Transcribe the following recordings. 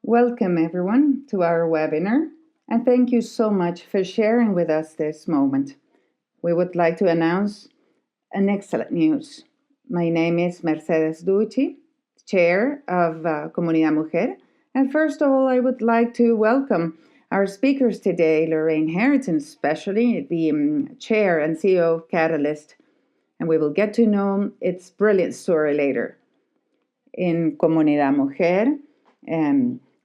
Welcome, everyone, to our webinar, and thank you so much for sharing with us this moment. We would like to announce an excellent news. My name is Mercedes Ducci, Chair of Comunidad Mujer, and first of all, I would like to welcome our speakers today, Lorraine Harrington, especially the Chair and CEO of Catalyst, and we will get to know its brilliant story later. In Comunidad Mujer,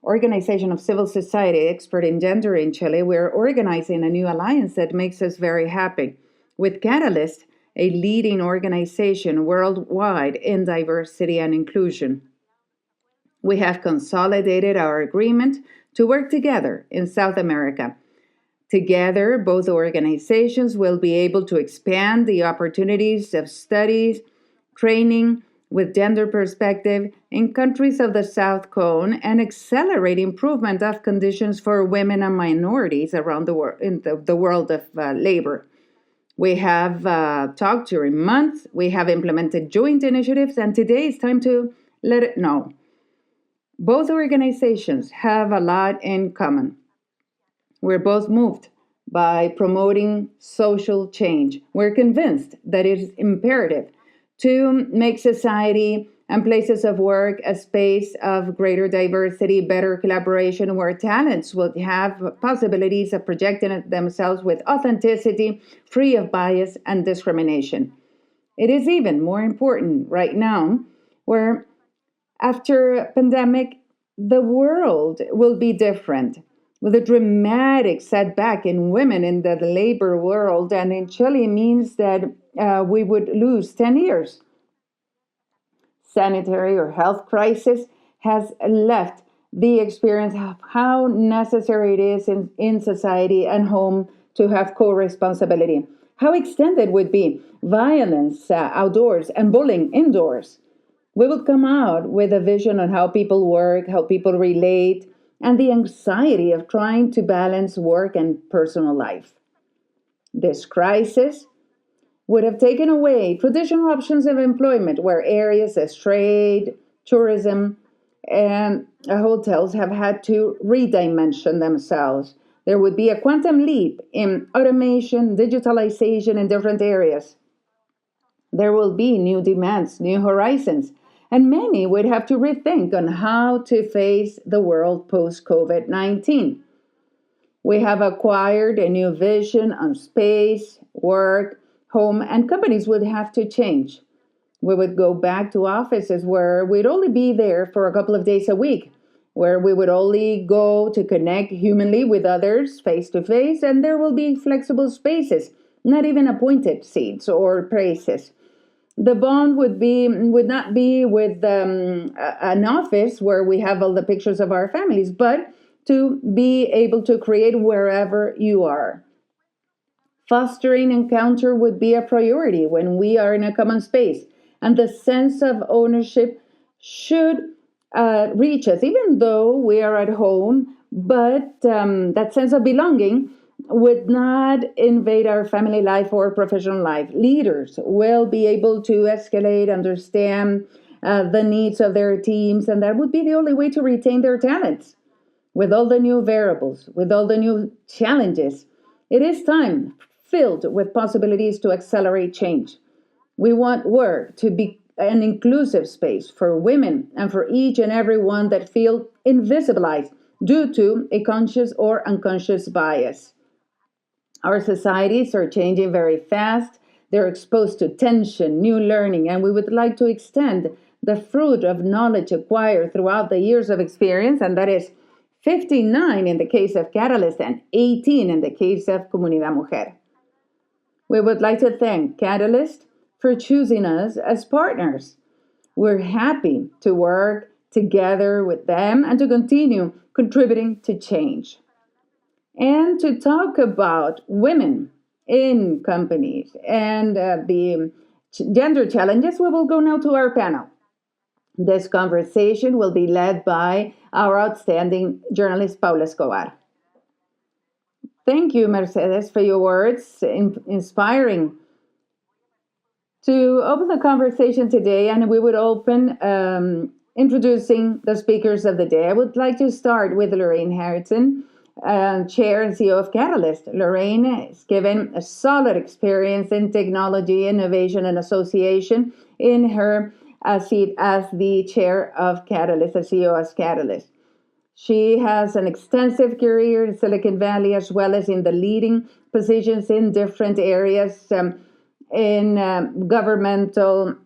organization of civil society expert in gender in Chile, we're organizing a new alliance that makes us very happy. With Catalyst, a leading organization worldwide in diversity and inclusion. We have consolidated our agreement to work together in South America. Together, both organizations will be able to expand the opportunities of studies, training, with gender perspective in countries of the South Cone and accelerate improvement of conditions for women and minorities around the world in the world of labor. We have talked during months, we have implemented joint initiatives, and today it's time to let it know. Both organizations have a lot in common. We're both moved by promoting social change. We're convinced that it is imperative to make society and places of work a space of greater diversity, better collaboration, where talents will have possibilities of projecting themselves with authenticity, free of bias and discrimination. It is even more important right now, where after pandemic, the world will be different, with a dramatic setback in women in the labor world, and in Chile means that we would lose 10 years. Sanitary or health crisis has left the experience of how necessary it is in society and home to have co-responsibility. How extended would be violence outdoors and bullying indoors. We will come out with a vision on how people work, how people relate, and the anxiety of trying to balance work and personal life. This crisis would have taken away traditional options of employment where areas as trade, tourism, and hotels have had to redimension themselves. There would be a quantum leap in automation, digitalization in different areas. There will be new demands, new horizons, and many would have to rethink on how to face the world post-COVID-19. We have acquired a new vision on space, work, home, and companies would have to change. We would go back to offices where we'd only be there for a couple of days a week, where we would only go to connect humanly with others face to face, and there will be flexible spaces, not even appointed seats or places. The bond would not be with an office where we have all the pictures of our families, but to be able to create wherever you are. Fostering encounter would be a priority when we are in a common space, and the sense of ownership should reach us, even though we are at home, but that sense of belonging would not invade our family life or professional life. Leaders will be able to escalate, understand the needs of their teams, and that would be the only way to retain their talents. With all the new variables, with all the new challenges, it is time filled with possibilities to accelerate change. We want work to be an inclusive space for women and for each and every one that feel invisibilized due to a conscious or unconscious bias. Our societies are changing very fast. They're exposed to tension, new learning, and we would like to extend the fruit of knowledge acquired throughout the years of experience, and that is 59 in the case of Catalyst and 18 in the case of Comunidad Mujer. We would like to thank Catalyst for choosing us as partners. We're happy to work together with them and to continue contributing to change. And to talk about women in companies and the gender challenges, we will go now to our panel. This conversation will be led by our outstanding journalist, Paula Escobar. Thank you, Mercedes, for your words, inspiring. To open the conversation today, and we would open introducing the speakers of the day. I would like to start with Lorraine Harrington, Chair and CEO of Catalyst. Lorraine is given a solid experience in technology, innovation, and association in her seat as the Chair of Catalyst, the CEO of Catalyst. She has an extensive career in Silicon Valley, as well as in the leading positions in different areas in governmental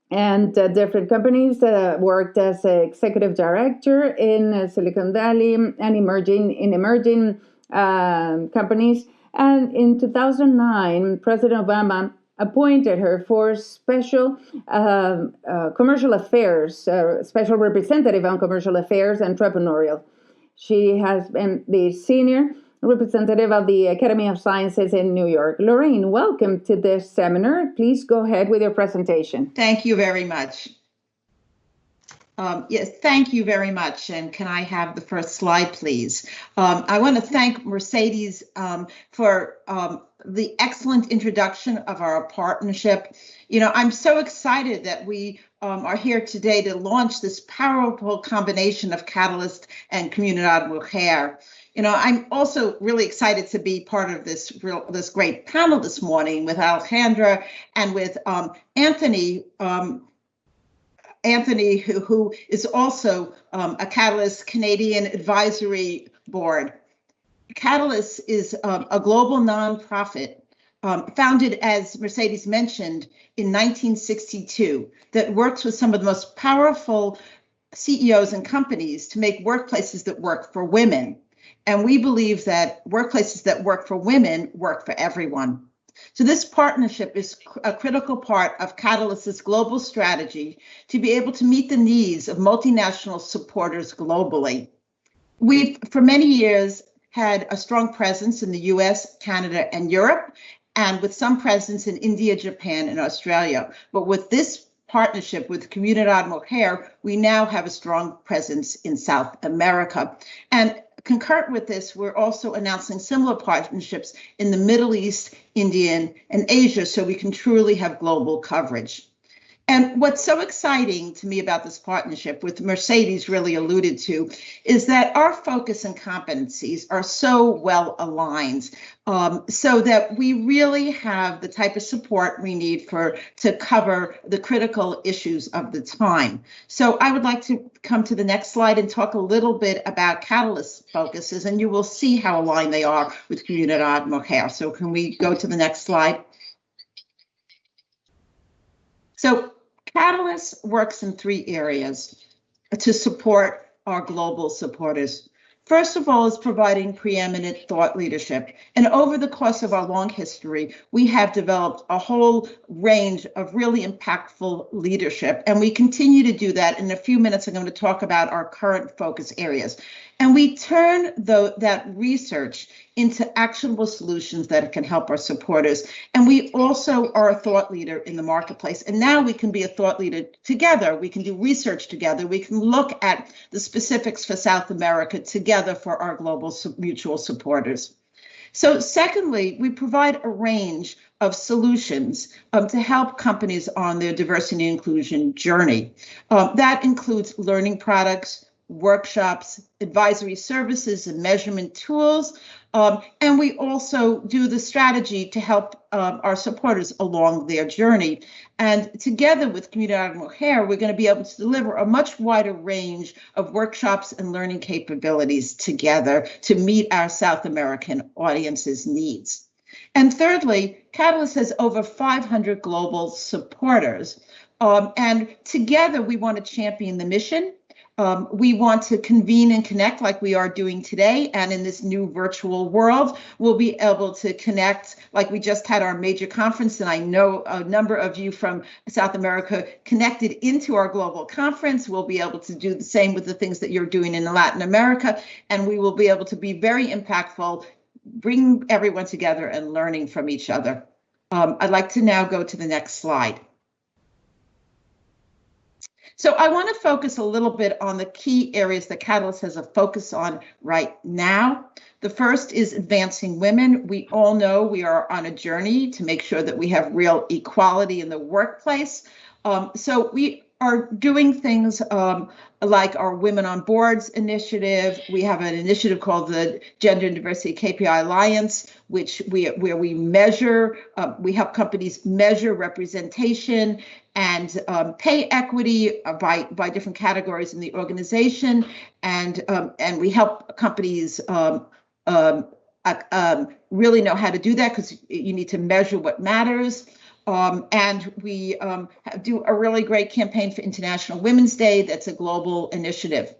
and different companies. Worked as an executive director in Silicon Valley and emerging companies. And in 2009, President Obama appointed her for special commercial affairs, special representative on commercial affairs and entrepreneurial. She has been the senior representative of the Academy of Sciences in New York. Lorraine, welcome to this seminar. Please go ahead with your presentation. Thank you very much. Yes, thank you very much. And can I have the first slide, please? I want to thank Mercedes for the excellent introduction of our partnership. You know, I'm so excited that we are here today to launch this powerful combination of Catalyst and ComunidadMujer. You know, I'm also really excited to be part of this great panel this morning with Alejandra and with Anthony. Anthony, who is also a Catalyst Canadian Advisory Board. Catalyst is a global nonprofit founded, as Mercedes mentioned, in 1962 that works with some of the most powerful CEOs and companies to make workplaces that work for women. And we believe that workplaces that work for women work for everyone. So this partnership is a critical part of Catalyst's global strategy to be able to meet the needs of multinational supporters globally. We've, for many years, had a strong presence in the US, Canada, and Europe, and with some presence in India, Japan, and Australia. But with this partnership with ComunidadMujer, we now have a strong presence in South America. And concurrent with this, we're also announcing similar partnerships in the Middle East, India, and Asia, so we can truly have global coverage. And what's so exciting to me about this partnership, which Mercedes really alluded to, is that our focus and competencies are so well aligned, so that we really have the type of support we need to cover the critical issues of the time. So I would like to come to the next slide and talk a little bit about Catalyst's focuses, and you will see how aligned they are with ComunidadMujer. So can we go to the next slide? So Catalyst works in 3 areas to support our global supporters. First of all is providing preeminent thought leadership. And over the course of our long history, we have developed a whole range of really impactful leadership. And we continue to do that. In a few minutes, I'm going to talk about our current focus areas. And we turn that research into actionable solutions that can help our supporters. And we also are a thought leader in the marketplace. And now we can be a thought leader together. We can do research together. We can look at the specifics for South America together for our global mutual supporters. So secondly, we provide a range of solutions to help companies on their diversity and inclusion journey. That includes learning products, workshops, advisory services, and measurement tools. And we also do the strategy to help our supporters along their journey. And together with ComunidadMujer, we're going to be able to deliver a much wider range of workshops and learning capabilities together to meet our South American audience's needs. And thirdly, Catalyst has over 500 global supporters. And together we want to champion the mission. We want to convene and connect like we are doing today. And in this new virtual world, we'll be able to connect like we just had our major conference. And I know a number of you from South America connected into our global conference. We'll be able to do the same with the things that you're doing in Latin America. And we will be able to be very impactful, bring everyone together and learning from each other. I'd like to now go to the next slide. So I want to focus a little bit on the key areas that Catalyst has a focus on right now. The first is advancing women. We all know we are on a journey to make sure that we have real equality in the workplace. So we are doing things like our Women on Boards initiative. We have an initiative called the Gender and Diversity KPI Alliance, where we measure, we help companies measure representation and pay equity by different categories in the organization, and we help companies really know how to do that, because you need to measure what matters. And we do a really great campaign for International Women's Day. That's a global initiative.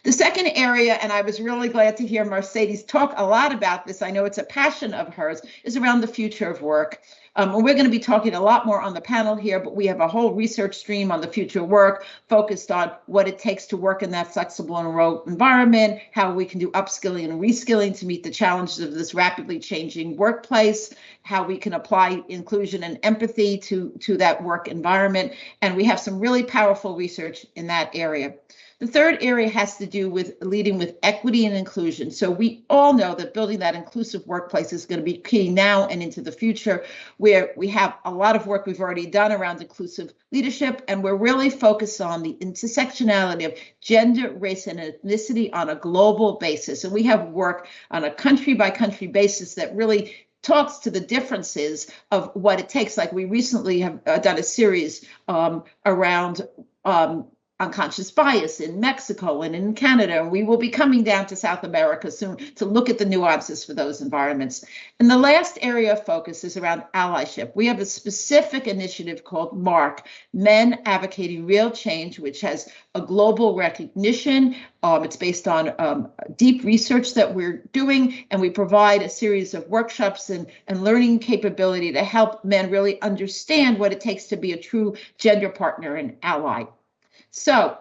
The second area, and I was really glad to hear Mercedes talk a lot about this, I know it's a passion of hers, is around the future of work. And we're going to be talking a lot more on the panel here, but we have a whole research stream on the future of work focused on what it takes to work in that flexible and remote environment, how we can do upskilling and reskilling to meet the challenges of this rapidly changing workplace, how we can apply inclusion and empathy to that work environment. And we have some really powerful research in that area. The third area has to do with leading with equity and inclusion. So we all know that building that inclusive workplace is going to be key now and into the future, where we have a lot of work we've already done around inclusive leadership, and we're really focused on the intersectionality of gender, race, and ethnicity on a global basis. And we have work on a country by country basis that really talks to the differences of what it takes. Like we recently have done a series around unconscious bias in Mexico and in Canada, and we will be coming down to South America soon to look at the nuances for those environments. And the last area of focus is around allyship. We have a specific initiative called MARC, Men Advocating Real Change, which has a global recognition. It's based on deep research that we're doing, and we provide a series of workshops and learning capability to help men really understand what it takes to be a true gender partner and ally. So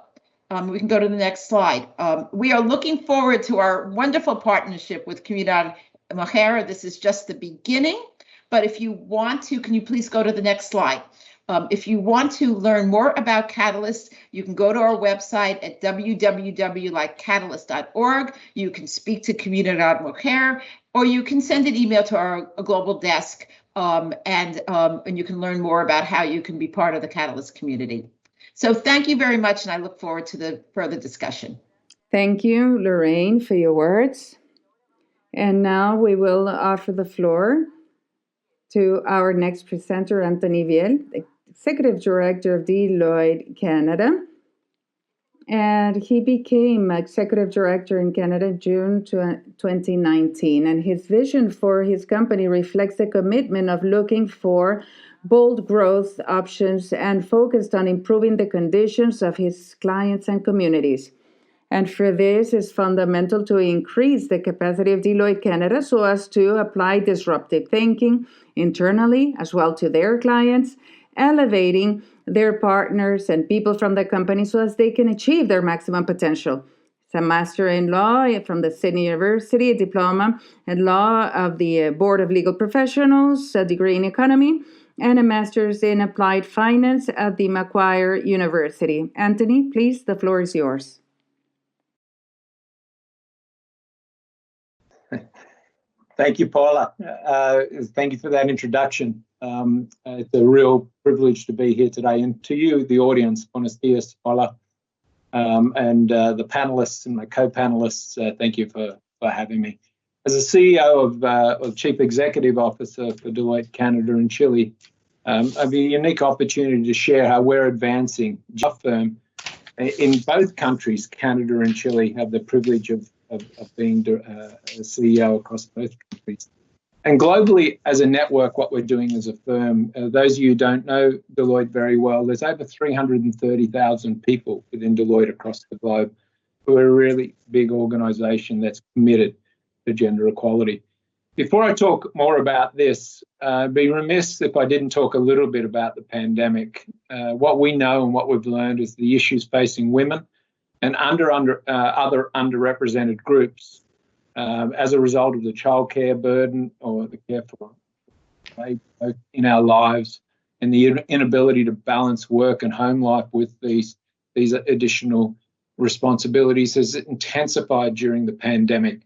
we can go to the next slide. We are looking forward to our wonderful partnership with ComunidadMujer. This is just the beginning, but if you want to, can you please go to the next slide? If you want to learn more about Catalyst, you can go to our website at www.catalyst.org. You can speak to ComunidadMujer, or you can send an email to our global desk, and you can learn more about how you can be part of the Catalyst community. So thank you very much, and I look forward to the further discussion. Thank you, Lorraine, for your words. And now we will offer the floor to our next presenter, Anthony Viel, Executive Director of Lloyd, Canada. And he became Executive Director in Canada in June 2019. And his vision for his company reflects the commitment of looking for bold growth options and focused on improving the conditions of his clients and communities. And for this, it's fundamental to increase the capacity of Lloyd Canada so as to apply disruptive thinking internally as well to their clients, elevating their partners and people from the company so as they can achieve their maximum potential. It's a Master in Law from the Sydney University, a Diploma in Law of the Board of Legal Professionals, a degree in Economy, and a Master's in Applied Finance at the Macquarie University. Anthony, please, the floor is yours. Thank you, Paula. Thank you for that introduction. It's a real privilege to be here today. And to you, the audience, buenos dias, Paula, and the panelists and my co-panelists, thank you for having me. As a CEO of Chief Executive Officer for Deloitte Canada and Chile, I have a unique opportunity to share how we're advancing our firm in both countries. Canada and Chile have the privilege of being a CEO across both countries. And globally, as a network, what we're doing as a firm, those of you who don't know Deloitte very well, there's over 330,000 people within Deloitte across the globe. We're a really big organization that's committed to gender equality. Before I talk more about this, I'd be remiss if I didn't talk a little bit about the pandemic. What we know and what we've learned is the issues facing women and other underrepresented groups as a result of the childcare burden or the care for in our lives and the inability to balance work and home life with these additional responsibilities has intensified during the pandemic.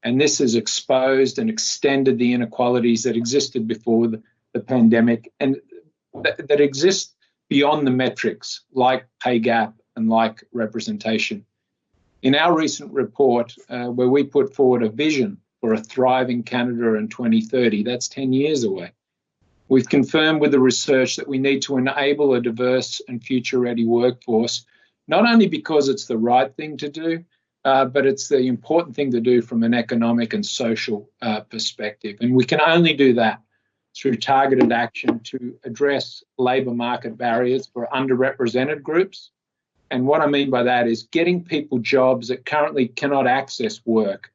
And this has exposed and extended the inequalities that existed before the pandemic and that exist beyond the metrics like pay gap and like representation. In our recent report, where we put forward a vision for a thriving Canada in 2030, that's 10 years away, we've confirmed with the research that we need to enable a diverse and future-ready workforce, not only because it's the right thing to do, but it's the important thing to do from an economic and social perspective. And we can only do that through targeted action to address labour market barriers for underrepresented groups. And what I mean by that is getting people jobs that currently cannot access work.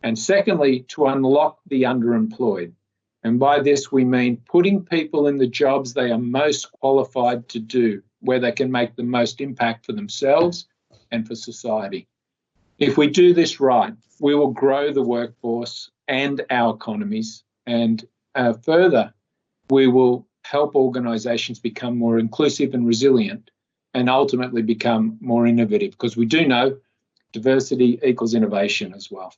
And secondly, to unlock the underemployed. And by this, we mean putting people in the jobs they are most qualified to do, where they can make the most impact for themselves and for society. If we do this right, we will grow the workforce and our economies. And further, we will help organisations become more inclusive and resilient and ultimately become more innovative, because we do know diversity equals innovation as well.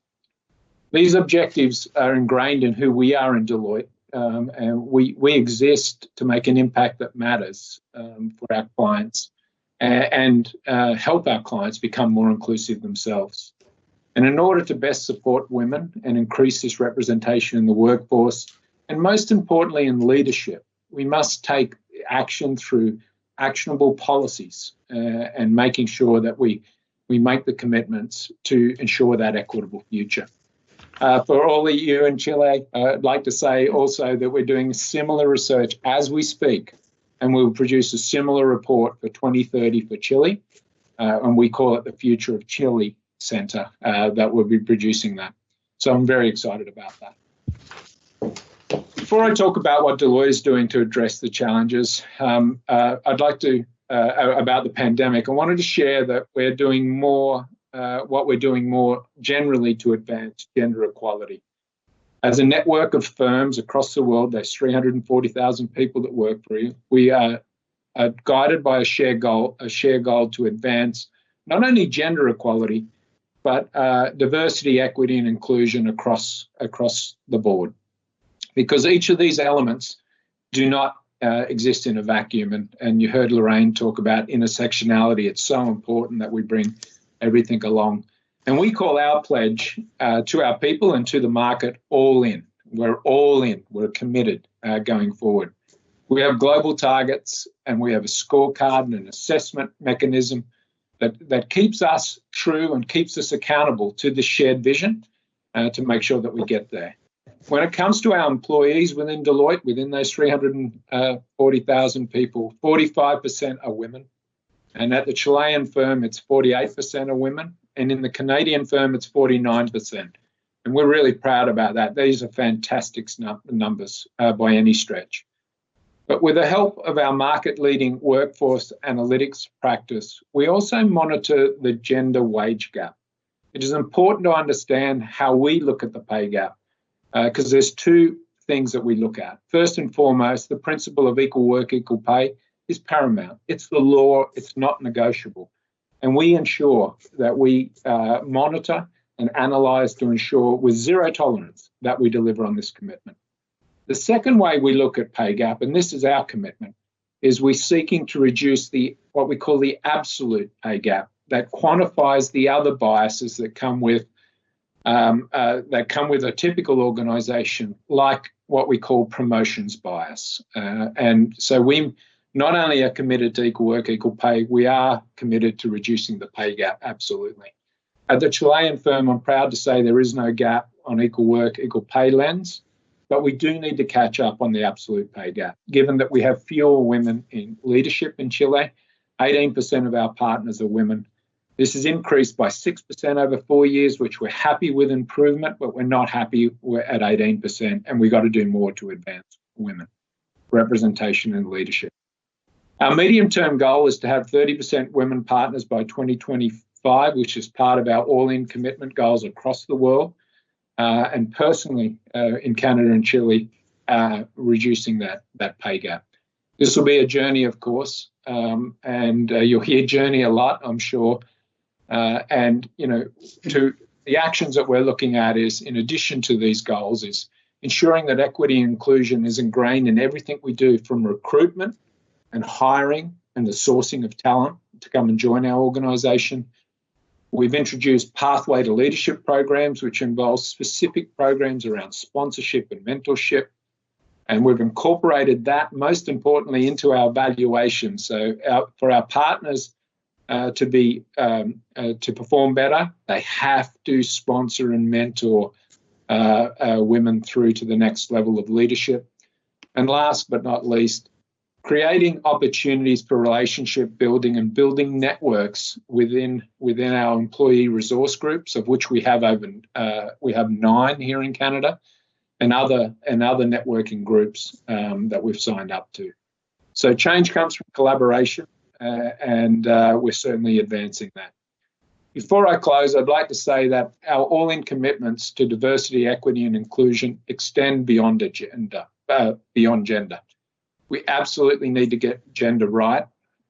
These objectives are ingrained in who we are in Deloitte, and we exist to make an impact that matters for our clients and help our clients become more inclusive themselves. And in order to best support women and increase this representation in the workforce, and most importantly in leadership, we must take action through actionable policies and making sure that we make the commitments to ensure that equitable future. For all of you in Chile, I'd like to say also that we're doing similar research as we speak, and we'll produce a similar report for 2030 for Chile, and we call it the Future of Chile Centre that will be producing that. So I'm very excited about that. Before I talk about what Deloitte is doing to address the challenges, I'd like to, about the pandemic, I wanted to share that we're doing more, what we're doing more generally to advance gender equality. As a network of firms across the world, there's 340,000 people that work for you. We are guided by a shared goal to advance not only gender equality, but diversity, equity, and inclusion across the board. Because each of these elements do not exist in a vacuum. And you heard Lorraine talk about intersectionality. It's so important that we bring everything along. And we call our pledge to our people and to the market all in. We're all in. We're committed going forward. We have global targets, and we have a scorecard and an assessment mechanism that keeps us true and keeps us accountable to the shared vision to make sure that we get there. When it comes to our employees within Deloitte, within those 340,000 people, 45% are women. And at the Chilean firm, it's 48% are women. And in the Canadian firm, it's 49%. And we're really proud about that. These are fantastic numbers by any stretch. But with the help of our market-leading workforce analytics practice, we also monitor the gender wage gap. It is important to understand how we look at the pay gap, because there's two things that we look at. First and foremost, the principle of equal work, equal pay is paramount. It's the law. It's not negotiable. And we ensure that we monitor and analyse to ensure with zero tolerance that we deliver on this commitment. The second way we look at pay gap, and this is our commitment, is we're seeking to reduce what we call the absolute pay gap that quantifies the other biases that come with a typical organisation, like what we call promotions bias. And so we not only are committed to equal work, equal pay, we are committed to reducing the pay gap, absolutely. At the Chilean firm, I'm proud to say there is no gap on equal work, equal pay lens, but we do need to catch up on the absolute pay gap, given that we have fewer women in leadership in Chile. 18% of our partners are women. This has increased by 6% over 4 years, which we're happy with improvement, but we're not happy we're at 18%, and we've got to do more to advance women representation and leadership. Our medium-term goal is to have 30% women partners by 2025, which is part of our all-in commitment goals across the world, and personally in Canada and Chile, reducing that pay gap. This will be a journey, of course, and you'll hear journey a lot, I'm sure. And, to the actions that we're looking at is, in addition to these goals, is ensuring that equity and inclusion is ingrained in everything we do, from recruitment and hiring and the sourcing of talent to come and join our organisation. We've introduced Pathway to Leadership programs, which involve specific programs around sponsorship and mentorship. And we've incorporated that, most importantly, into our valuation. So for our partners to perform better, they have to sponsor and mentor women through to the next level of leadership. And last but not least, creating opportunities for relationship building and building networks within our employee resource groups, of which we have 9 here in Canada, and other networking groups that we've signed up to. So change comes from collaboration, and we're certainly advancing that. Before I close, I'd like to say that our all-in commitments to diversity, equity, and inclusion extend beyond gender. We absolutely need to get gender right,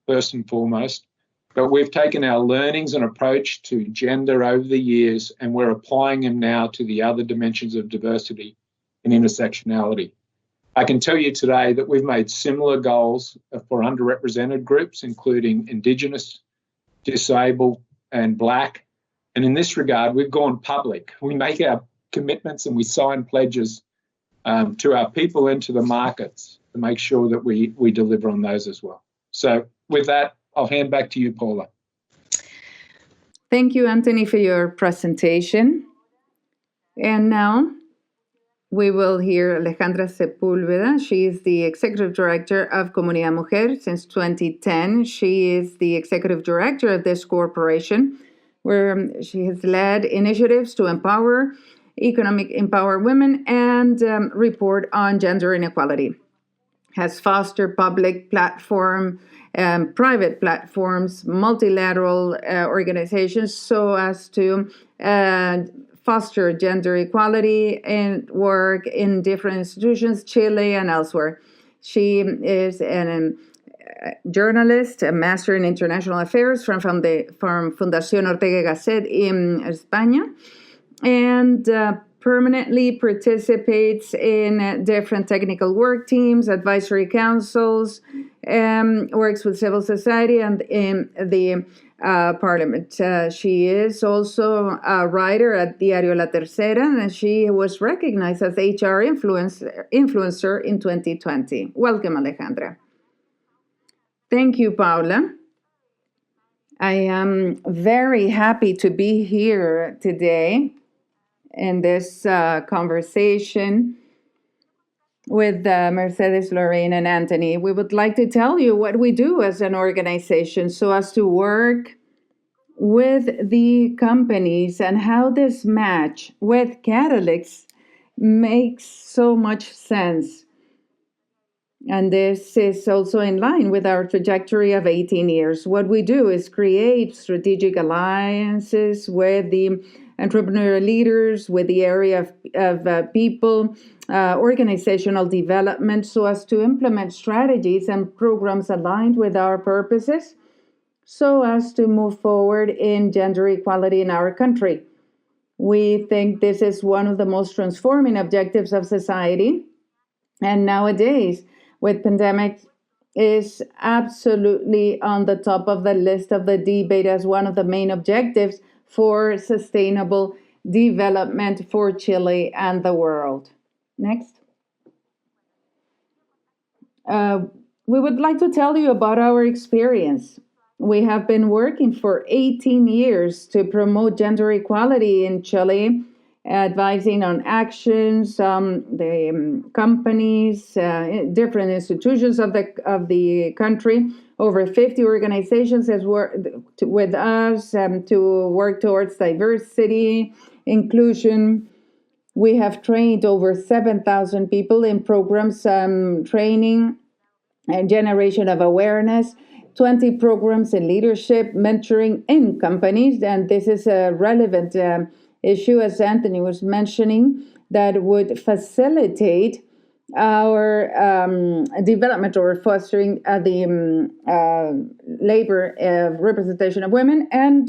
first and foremost, but we've taken our learnings and approach to gender over the years, and we're applying them now to the other dimensions of diversity and intersectionality. I can tell you today that we've made similar goals for underrepresented groups, including Indigenous, disabled, and Black. And in this regard, we've gone public. We make our commitments and we sign pledges to our people and to the markets to make sure that we deliver on those as well. So with that, I'll hand back to you, Paula. Thank you, Anthony, for your presentation. And now we will hear Alejandra Sepulveda. She is the Executive Director of ComunidadMujer since 2010. She is the Executive Director of this corporation, where she has led initiatives to empower women and report on gender inequality. Has fostered public platform, private platforms, multilateral organizations so as to foster gender equality and work in different institutions, Chile and elsewhere. She is a journalist, a master in international affairs from Fundación Ortega y Gasset in España, and permanently participates in different technical work teams, advisory councils, works with civil society and in the Parliament. She is also a writer at Diario La Tercera, and she was recognized as HR influencer in 2020. Welcome, Alejandra. Thank you, Paula. I am very happy to be here today in this conversation with Mercedes, Lorraine, and Anthony. We would like to tell you what we do as an organization so as to work with the companies and how this match with Catalyst makes so much sense. And this is also in line with our trajectory of 18 years. What we do is create strategic alliances with the entrepreneurial leaders, with the area of people, organizational development, so as to implement strategies and programs aligned with our purposes, so as to move forward in gender equality in our country. We think this is one of the most transforming objectives of society, and nowadays, with pandemic, is absolutely on the top of the list of the debate as one of the main objectives for sustainable development for Chile and the world. Next. We would like to tell you about our experience. We have been working for 18 years to promote gender equality in Chile, advising on actions, the companies, different institutions of the country. Over 50 organizations has worked with us to work towards diversity, inclusion. We have trained over 7,000 people in programs, training and generation of awareness, 20 programs in leadership, mentoring in companies, and this is a relevant issue, as Anthony was mentioning, that would facilitate our development or fostering the labor representation of women. And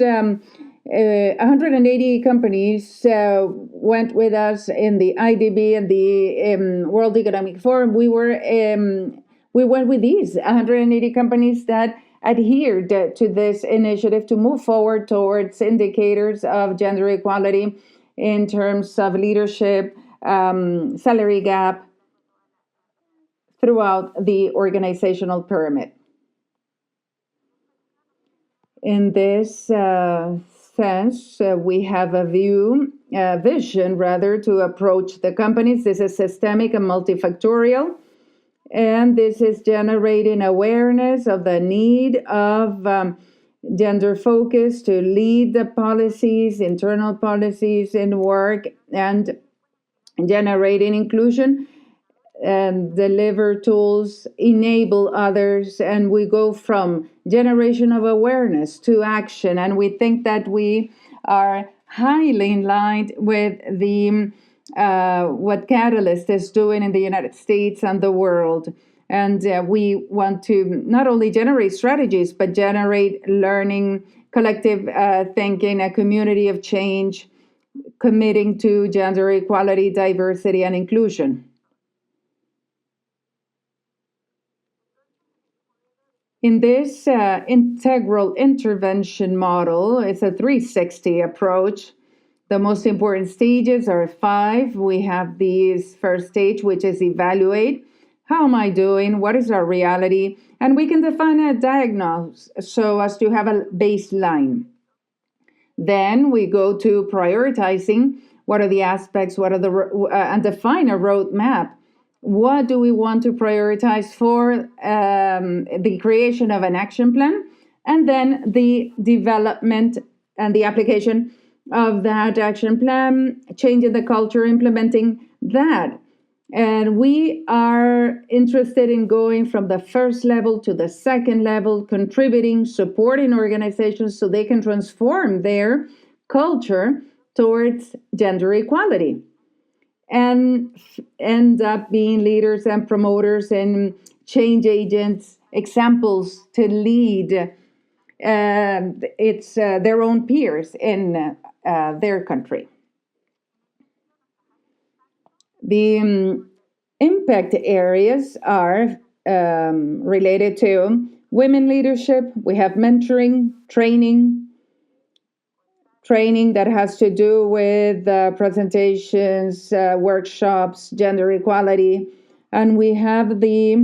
180 companies went with us in the IDB and the World Economic Forum. We we went with these 180 companies that adhered to this initiative to move forward towards indicators of gender equality in terms of leadership, salary gap throughout the organizational pyramid. In this sense, we have a vision to approach the companies. This is systemic and multifactorial, and this is generating awareness of the need of gender focus to lead the policies, internal policies in work, and generating inclusion and deliver tools, enable others, and we go from generation of awareness to action. And we think that we are highly in line with the what Catalyst is doing in the United States and the world. And we want to not only generate strategies, but generate learning, collective thinking, a community of change, committing to gender equality, diversity, and inclusion. In this integral intervention model, it's a 360 approach. The most important stages are 5. We have this first stage, which is evaluate. How am I doing? What is our reality? And we can define a diagnosis so as to have a baseline. Then we go to prioritizing. What are the aspects? What are and define a roadmap. What do we want to prioritize for the creation of an action plan, and then the development and the application of that action plan, changing the culture, implementing that. And we are interested in going from the first level to the second level, contributing, supporting organizations so they can transform their culture towards gender equality and end up being leaders and promoters and change agents, examples to lead their own peers in their country. The impact areas are related to women leadership. We have mentoring, training that has to do with presentations, workshops, gender equality. And we have the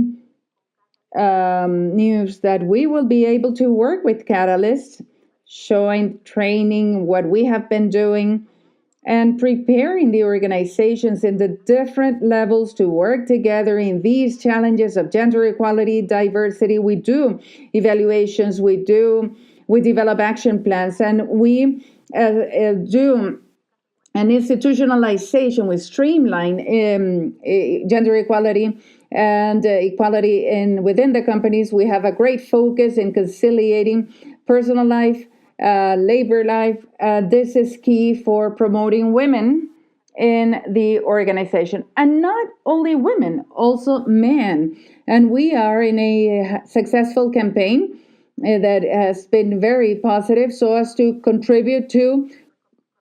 news that we will be able to work with Catalyst, showing training, what we have been doing, and preparing the organizations in the different levels to work together in these challenges of gender equality, diversity. We do evaluations, we develop action plans, and we do an institutionalization. We streamline gender equality and equality within the companies. We have a great focus in conciliating personal life, labor life. This is key for promoting women in the organization, and not only women, also men. And we are in a successful campaign that has been very positive, so as to contribute to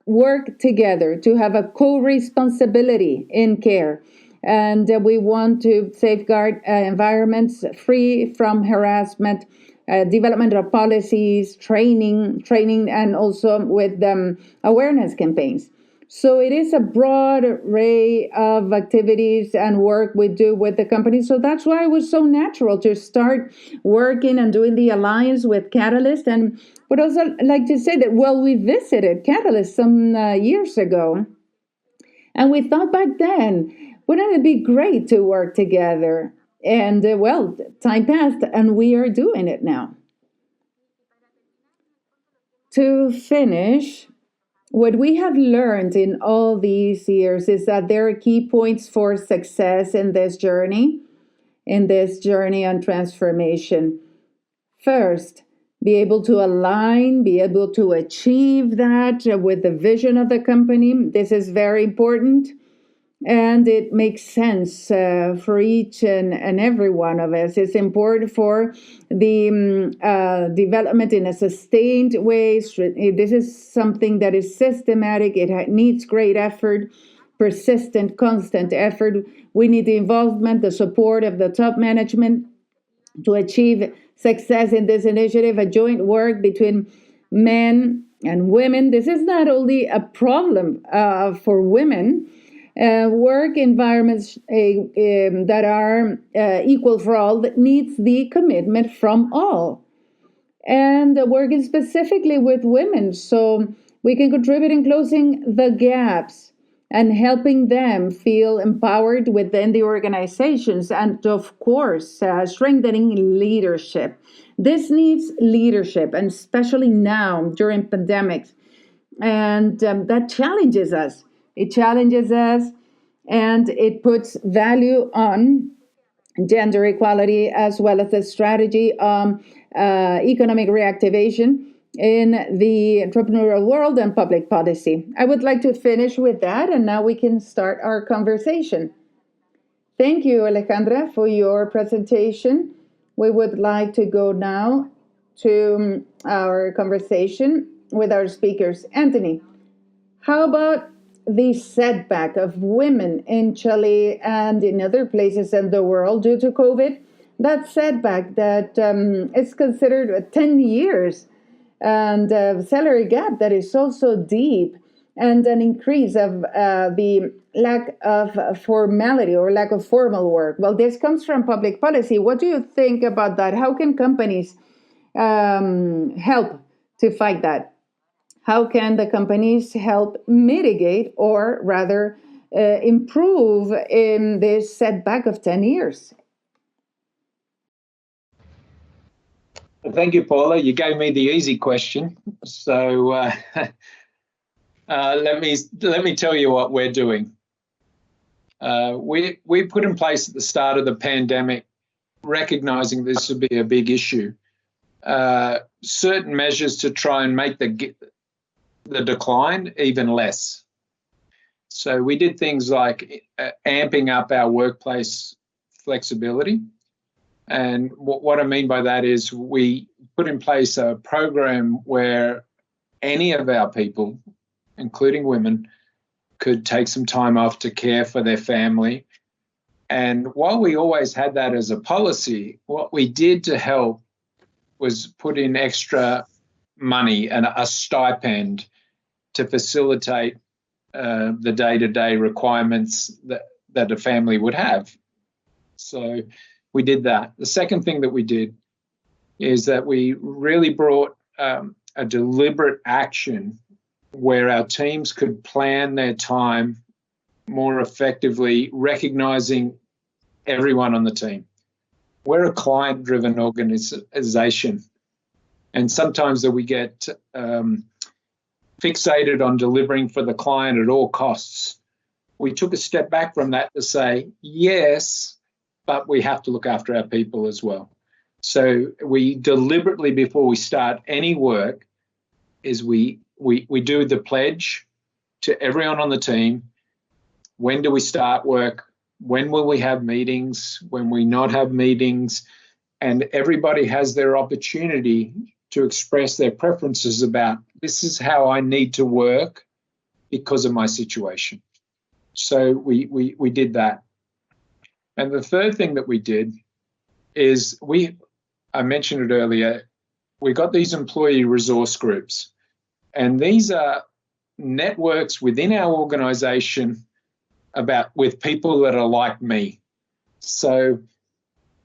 work together, to have a co-responsibility in care. And we want to safeguard environments free from harassment, development of policies, training, and also with awareness campaigns. So it is a broad array of activities and work we do with the company. So that's why it was so natural to start working and doing the alliance with Catalyst. And would also like to say that, well, we visited Catalyst some years ago. And we thought back then, wouldn't it be great to work together? And well, time passed and we are doing it now. To finish, what we have learned in all these years is that there are key points for success in this journey on transformation. First, be able to align, be able to achieve that with the vision of the company. This is very important. And it makes sense for each and every one of us. It's important for the development in a sustained way. This is something that is systematic. It needs great effort, persistent, constant effort. We need the involvement, the support of the top management to achieve success in this initiative, a joint work between men and women. This is not only a problem for women. Work environments that are equal for all, that needs the commitment from all. And working specifically with women so we can contribute in closing the gaps and helping them feel empowered within the organizations, and of course strengthening leadership. This needs leadership, and especially now during pandemics, and that challenges us. It challenges us, and it puts value on gender equality, as well as the strategy on economic reactivation in the entrepreneurial world and public policy. I would like to finish with that, and now we can start our conversation. Thank you, Alejandra, for your presentation. We would like to go now to our conversation with our speakers. Anthony, how about the setback of women in Chile and in other places in the world due to COVID? That setback that is considered 10 years, and a salary gap that is also deep, and an increase of the lack of formality or lack of formal work. Well, this comes from public policy. What do you think about that? How can companies help to fight that? How can the companies help mitigate, or rather improve in this setback of 10 years? Thank you, Paula. You gave me the easy question. So let me tell you what we're doing. We put in place at the start of the pandemic, recognizing this would be a big issue, certain measures to try and make the decline even less. So we did things like amping up our workplace flexibility. And what I mean by that is we put in place a program where any of our people, including women, could take some time off to care for their family. And while we always had that as a policy, what we did to help was put in extra money and a stipend to facilitate the day-to-day requirements that a family would have. So we did that. The second thing that we did is that we really brought a deliberate action where our teams could plan their time more effectively, recognizing everyone on the team. We're a client-driven organization, and sometimes that we get fixated on delivering for the client at all costs. We took a step back from that to say, yes, but we have to look after our people as well. So we deliberately, before we start any work, is we do the pledge to everyone on the team. When do we start work? When will we have meetings? When we not have meetings? And everybody has their opportunity to express their preferences about, this is how I need to work because of my situation. So we did that. And the third thing that we did is I mentioned it earlier, we got these employee resource groups. And these are networks within our organization with people that are like me. So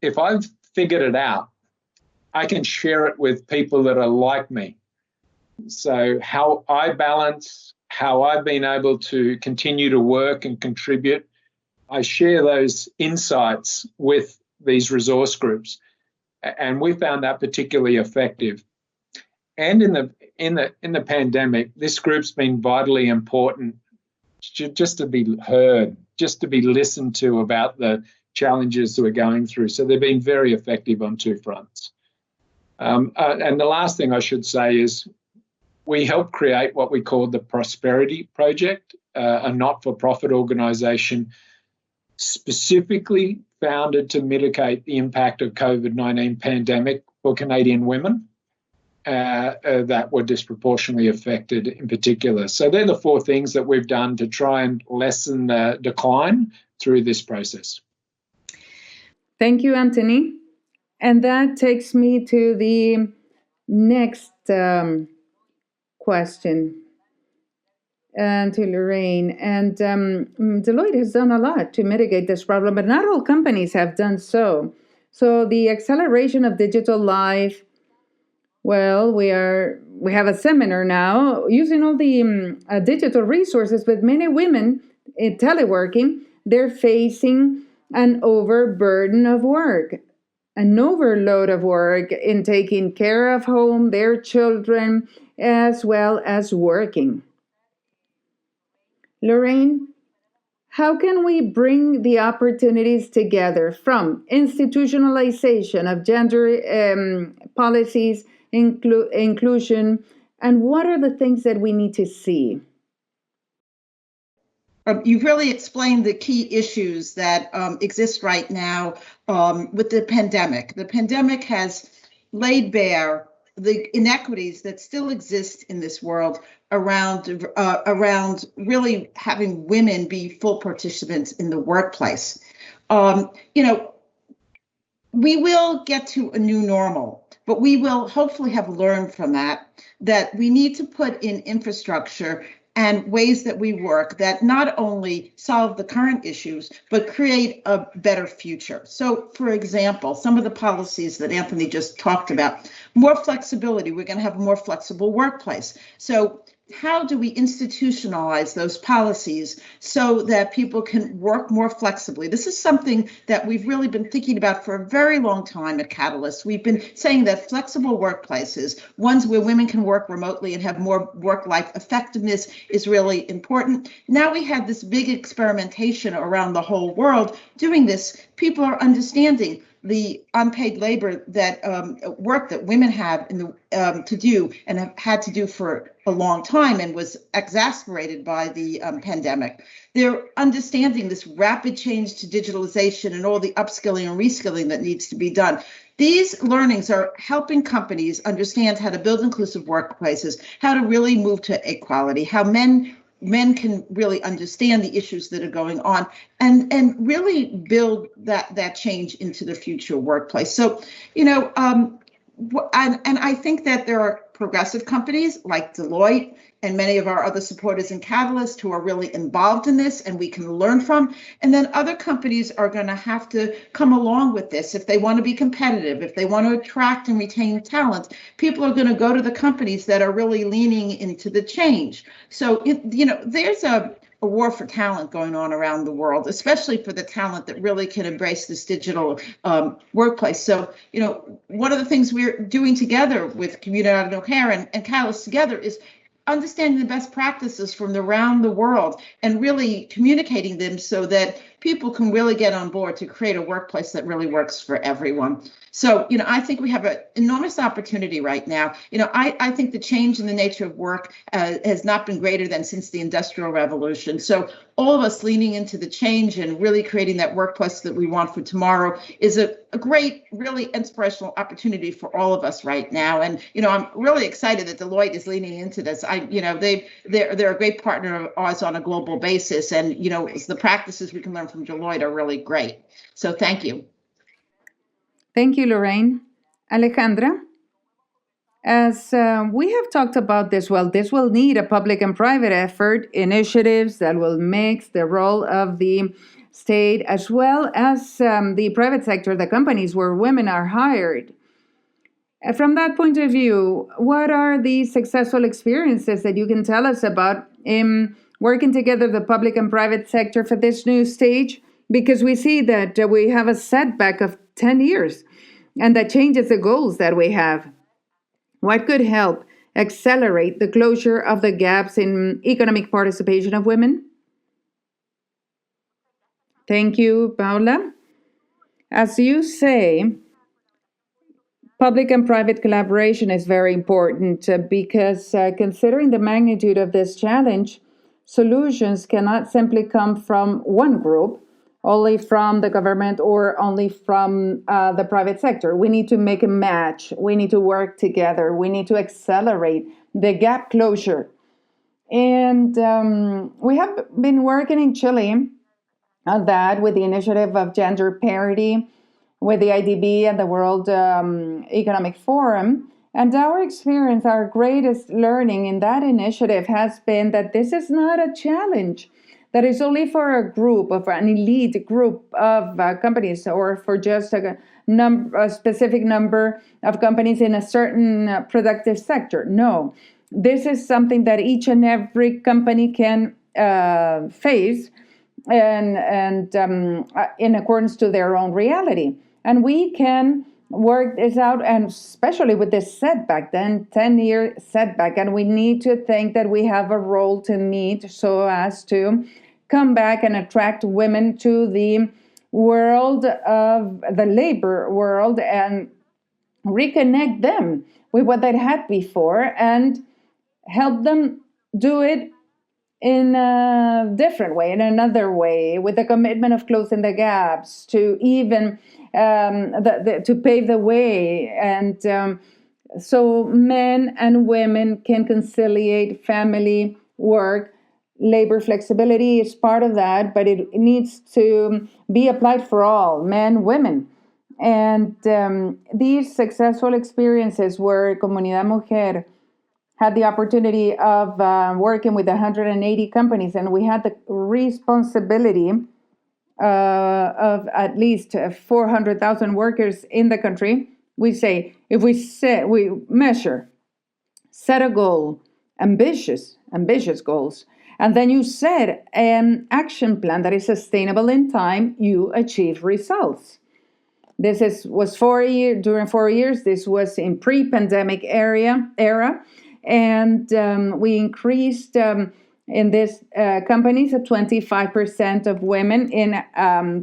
if I've figured it out, I can share it with people that are like me. So how I balance, how I've been able to continue to work and contribute, I share those insights with these resource groups. And we found that particularly effective. And in the pandemic, this group's been vitally important just to be heard, just to be listened to about the challenges that we're going through. So they've been very effective on two fronts. And the last thing I should say is we helped create what we call the Prosperity Project, a not-for-profit organization specifically founded to mitigate the impact of COVID-19 pandemic for Canadian women that were disproportionately affected in particular. So they're the four things that we've done to try and lessen the decline through this process. Thank you, Anthony. And that takes me to the next question, and to Lorraine. And Deloitte has done a lot to mitigate this problem, but not all companies have done so. So the acceleration of digital life, well, we have a seminar now using all the digital resources, but many women in teleworking, they're facing an overburden of work, an overload of work in taking care of home, their children, as well as working. Lorraine, how can we bring the opportunities together from institutionalization of gender policies, inclusion, and what are the things that we need to see? You've really explained the key issues that exist right now with the pandemic. The pandemic has laid bare the inequities that still exist in this world around really having women be full participants in the workplace. We will get to a new normal, but we will hopefully have learned from that we need to put in infrastructure and ways that we work that not only solve the current issues, but create a better future. So, for example, some of the policies that Anthony just talked about, more flexibility, we're going to have a more flexible workplace. So how do we institutionalize those policies so that people can work more flexibly? This is something that we've really been thinking about for a very long time at Catalyst. We've been saying that flexible workplaces, ones where women can work remotely and have more work-life effectiveness, is really important. Now we have this big experimentation around the whole world doing this. People are understanding the unpaid labor that work that women have to do and have had to do for a long time and was exacerbated by the pandemic. They're understanding this rapid change to digitalization and all the upskilling and reskilling that needs to be done. These learnings are helping companies understand how to build inclusive workplaces, how to really move to equality, how men can really understand the issues that are going on and really build that change into the future workplace. So, and I think that there are progressive companies like Deloitte and many of our other supporters in Catalyst who are really involved in this and we can learn from. And then other companies are going to have to come along with this if they want to be competitive, if they want to attract and retain talent. People are going to go to the companies that are really leaning into the change. So, there's a war for talent going on around the world, especially for the talent that really can embrace this digital workplace. So, one of the things we're doing together with ComunidadMujer and Catalyst together is understanding the best practices from around the world and really communicating them so that people can really get on board to create a workplace that really works for everyone. So, I think we have an enormous opportunity right now. I think the change in the nature of work has not been greater than since the Industrial Revolution. So all of us leaning into the change and really creating that workplace that we want for tomorrow is a great, really inspirational opportunity for all of us right now. And, I'm really excited that Deloitte is leaning into this. They're a great partner of ours on a global basis. And, the practices we can learn from Lloyd are really great. So thank you. Thank you, Lorraine. Alejandra, as we have talked about this, this will need a public and private effort, initiatives that will mix the role of the state as well as the private sector, the companies where women are hired. From that point of view, what are the successful experiences that you can tell us about in working together, the public and private sector, for this new stage? Because we see that we have a setback of 10 years, and that changes the goals that we have. What could help accelerate the closure of the gaps in economic participation of women? Thank you, Paula. As you say, public and private collaboration is very important because considering the magnitude of this challenge, solutions cannot simply come from one group, only from the government or only from the private sector. We need to make a match. We need to work together. We need to accelerate the gap closure. And we have been working in Chile on that with the initiative of gender parity with the IDB and the World Economic Forum. And our experience, our greatest learning in that initiative has been that this is not a challenge that is only for a group, of an elite group of companies, or for just a specific number of companies in a certain productive sector. No, this is something that each and every company can face and in accordance to their own reality. And we can work this out, and especially with this setback, then 10-year setback, and we need to think that we have a role to meet so as to come back and attract women to the world of the labor world and reconnect them with what they had before and help them do it in a different way, in another way, with the commitment of closing the gaps, to even to pave the way, and so men and women can conciliate family, work. Labor flexibility is part of that, but it needs to be applied for all, men, women. And these successful experiences where Comunidad Mujer had the opportunity of working with 180 companies, and we had the responsibility of at least 400,000 workers in the country. We say, if we measure, set a goal, ambitious goals, and then you set an action plan that is sustainable in time, you achieve results. This was 4 years. During 4 years, this was in pre-pandemic era. And we increased in these companies 25% of women in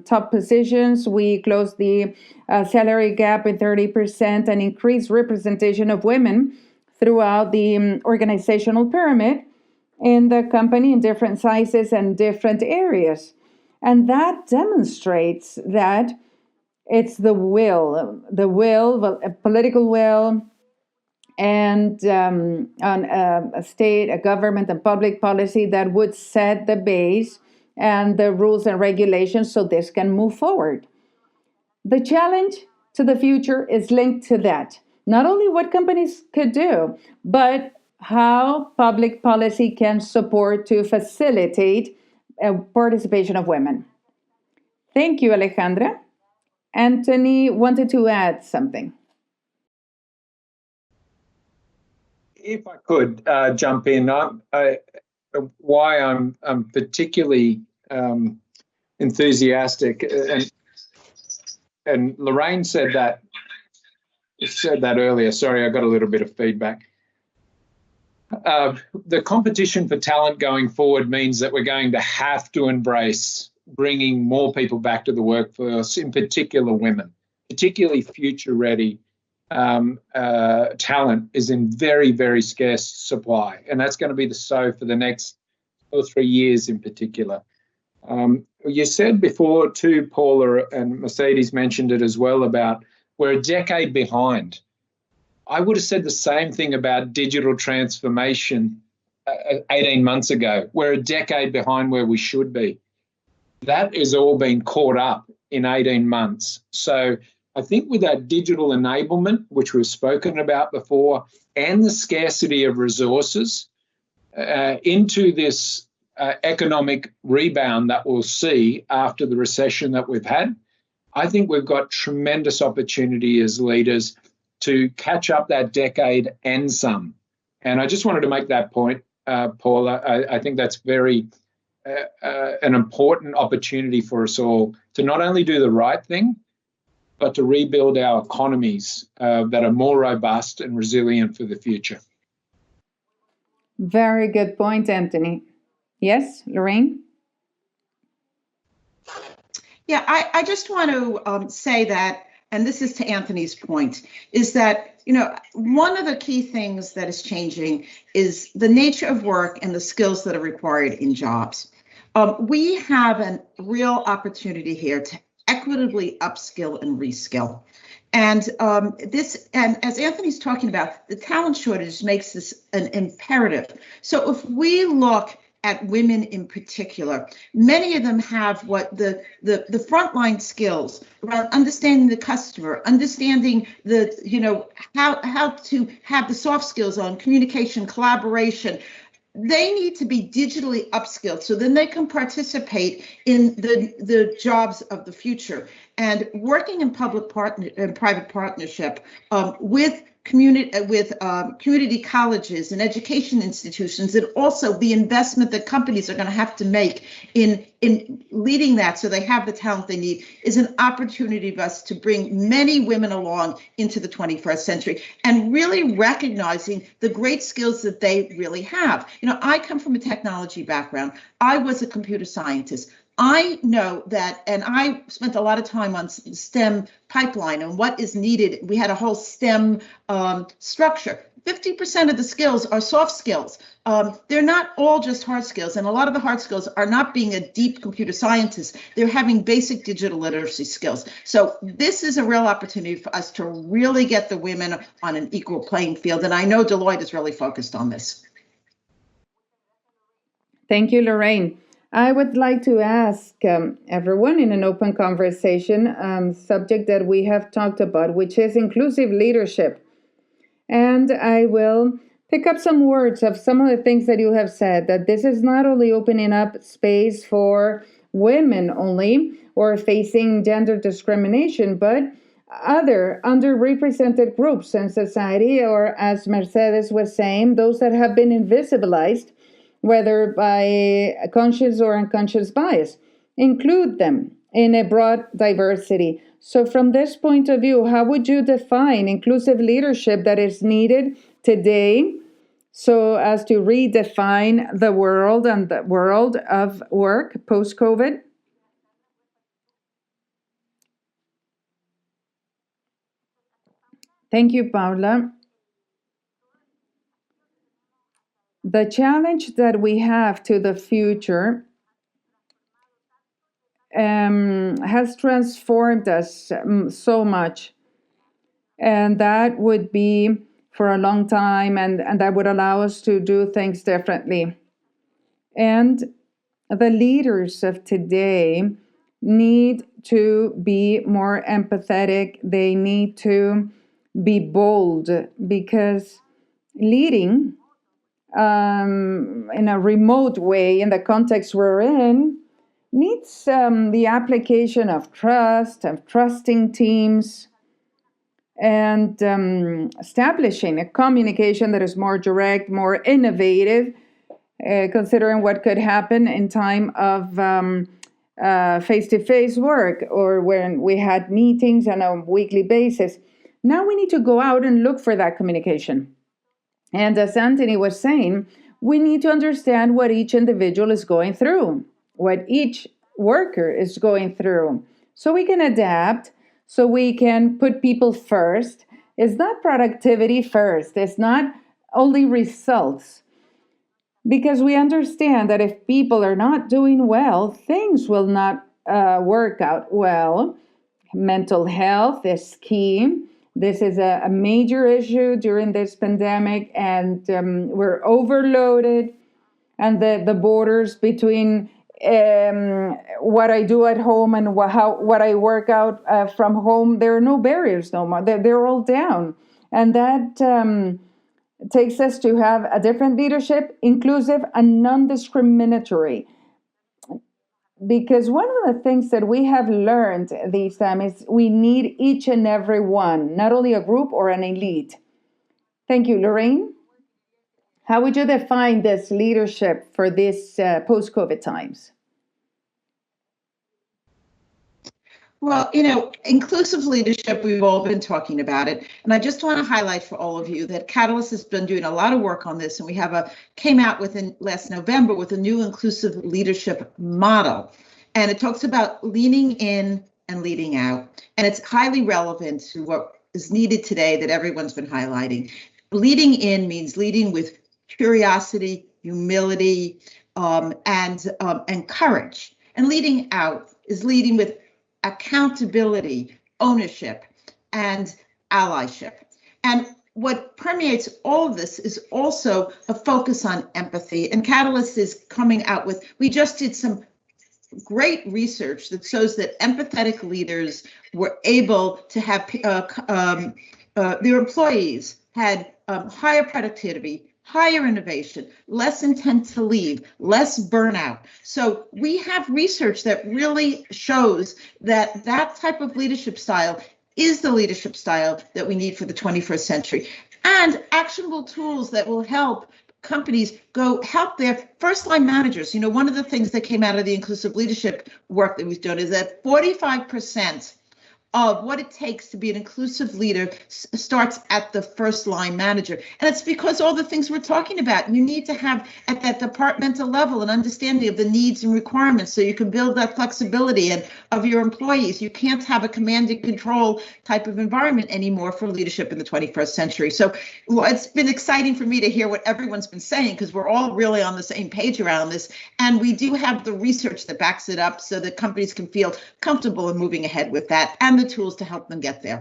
top positions. We closed the salary gap in 30% and increased representation of women throughout the organizational pyramid in the company in different sizes and different areas. And that demonstrates that it's the political will, and on a state, a government, and public policy that would set the base and the rules and regulations so this can move forward. The challenge to the future is linked to that. Not only what companies could do, but how public policy can support to facilitate participation of women. Thank you, Alejandra. Anthony wanted to add something. If I could jump in, why I'm particularly enthusiastic, and Lorraine said that earlier. Sorry, I got a little bit of feedback. The competition for talent going forward means that we're going to have to embrace bringing more people back to the workforce, in particular women, particularly future-ready talent is in very, very scarce supply. And that's going to be so for the next 2 or 3 years in particular. You said before too, Paula, and Mercedes mentioned it as well, about we're a decade behind. I would have said the same thing about digital transformation 18 months ago. We're a decade behind where we should be. That is all been caught up in 18 months. So I think with that digital enablement, which we've spoken about before, and the scarcity of resources into this economic rebound that we'll see after the recession that we've had, I think we've got tremendous opportunity as leaders to catch up that decade and some. And I just wanted to make that point, Paula. I think that's very an important opportunity for us all to not only do the right thing, but to rebuild our economies that are more robust and resilient for the future. Very good point, Anthony. Yes, Lorraine? Yeah, I just want to say that, and this is to Anthony's point, is that, you know, one of the key things that is changing is the nature of work and the skills that are required in jobs. We have a real opportunity here to equitably upskill and reskill. And and as Anthony's talking about, the talent shortage makes this an imperative. So if we look at women in particular. Many of them have what the frontline skills around understanding the customer, understanding the, you know, how to have the soft skills on communication, collaboration. They need to be digitally upskilled so then they can participate in the jobs of the future. And working in private partnership with community colleges and education institutions, and also the investment that companies are going to have to make in leading that so they have the talent they need, is an opportunity for us to bring many women along into the 21st century and really recognizing the great skills that they really have. You know, I come from a technology background. I was a computer scientist. I know that, and I spent a lot of time on STEM pipeline and what is needed. We had a whole STEM structure. 50% of the skills are soft skills. They're not all just hard skills, and a lot of the hard skills are not being a deep computer scientist. They're having basic digital literacy skills. So this is a real opportunity for us to really get the women on an equal playing field, and I know Lloyd is really focused on this. Thank you, Lorraine. I would like to ask everyone in an open conversation subject that we have talked about, which is inclusive leadership. And I will pick up some words of some of the things that you have said, that this is not only opening up space for women only or facing gender discrimination, but other underrepresented groups in society, or as Mercedes was saying, those that have been invisibilized, whether by conscious or unconscious bias. Include them in a broad diversity. So from this point of view, how would you define inclusive leadership that is needed today so as to redefine the world and the world of work post-COVID? Thank you, Paula. The challenge that we have to the future has transformed us so much. And that would be for a long time, and that would allow us to do things differently. And the leaders of today need to be more empathetic. They need to be bold, because leading in a remote way, in the context we're in, needs the application of trust, of trusting teams, and establishing a communication that is more direct, more innovative, considering what could happen in time of face-to-face work, or when we had meetings on a weekly basis. Now we need to go out and look for that communication. And as Anthony was saying, we need to understand what each individual is going through, what each worker is going through, so we can adapt, so we can put people first. It's not productivity first. It's not only results. Because we understand that if people are not doing well, things will not work out well. Mental health is key. This is a major issue during this pandemic, and we're overloaded. And the borders between what I do at home and what I work out from home, there are no barriers no more. They're all down. And that takes us to have a different leadership, inclusive and non-discriminatory. Because one of the things that we have learned these times is we need each and every one, not only a group or an elite. Thank you, Lorraine. How would you define this leadership for this post-COVID times? Well, you know, inclusive leadership, we've all been talking about it. And I just want to highlight for all of you that Catalyst has been doing a lot of work on this. And we came out last November with a new inclusive leadership model. And it talks about leaning in and leading out. And it's highly relevant to what is needed today that everyone's been highlighting. Leading in means leading with curiosity, humility, and courage. And leading out is leading with accountability, ownership, and allyship. And what permeates all of this is also a focus on empathy. And Catalyst is coming out with, we just did some great research that shows that empathetic leaders were able to have their employees had higher productivity, higher innovation, less intent to leave, less burnout. So we have research that really shows that that type of leadership style is the leadership style that we need for the 21st century, and actionable tools that will help companies go help their first line managers. You know, one of the things that came out of the inclusive leadership work that we've done is that 45% of what it takes to be an inclusive leader starts at the first line manager. And it's because all the things we're talking about, you need to have at that departmental level an understanding of the needs and requirements so you can build that flexibility and of your employees. You can't have a command and control type of environment anymore for leadership in the 21st century. So it's been exciting for me to hear what everyone's been saying, because we're all really on the same page around this. And we do have the research that backs it up so that companies can feel comfortable in moving ahead with that, and the tools to help them get there.